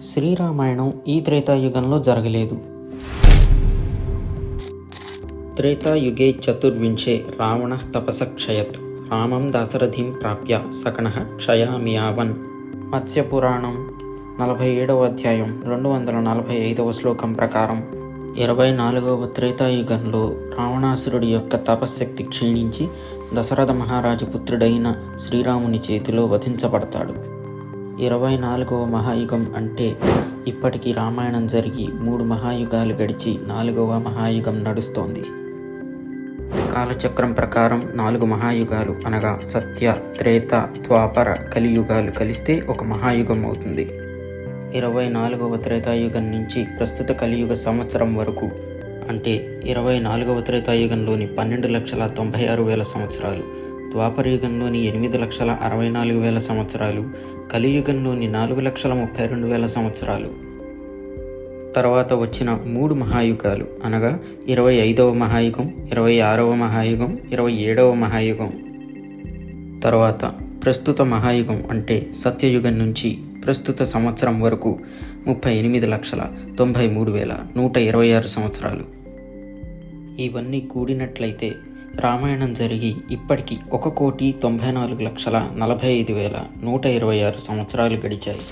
శ్రీరామాయణం ఈ త్రేతాయుగంలో జరగలేదు. త్రేతాయుగే చతుర్వింశే రావణః తపసః క్షయత్ రామం దాశరథిం ప్రాప్య సకనః క్షయామియావన్. మత్స్యపురాణం 47వ అధ్యాయం 245వ శ్లోకం ప్రకారం 24వ త్రేతాయుగంలో రావణాసురుడి యొక్క తపశ్శక్తి క్షీణించి దశరథ మహారాజు పుత్రుడైన శ్రీరాముని చేతిలో వధించబడతాడు. 24వ మహాయుగం అంటే ఇప్పటికీ రామాయణం జరిగి 3 మహాయుగాలు గడిచి 4వ మహాయుగం నడుస్తోంది. కాలచక్రం ప్రకారం 4 మహాయుగాలు అనగా సత్య, త్రేత, ద్వాపర, కలియుగాలు కలిస్తే ఒక మహాయుగం అవుతుంది. 24వ త్రేతాయుగం నుంచి ప్రస్తుత కలియుగ సంవత్సరం వరకు అంటే 24వ త్రేతాయుగంలోని 12,96,000 సంవత్సరాలు, ద్వాపరయుగంలోని 8,64,000 సంవత్సరాలు, కలియుగంలోని 4,32,000 సంవత్సరాలు. తర్వాత వచ్చిన 3 మహాయుగాలు అనగా 25వ మహాయుగం, 26వ మహాయుగం, 27వ మహాయుగం. తర్వాత ప్రస్తుత మహాయుగం అంటే సత్యయుగం నుంచి ప్రస్తుత సంవత్సరం వరకు 38,93,126 సంవత్సరాలు. ఇవన్నీ కూడినట్లయితే రామాయణం జరిగి ఇప్పటికీ 1,94,45,126 సంవత్సరాలు గడిచాయి.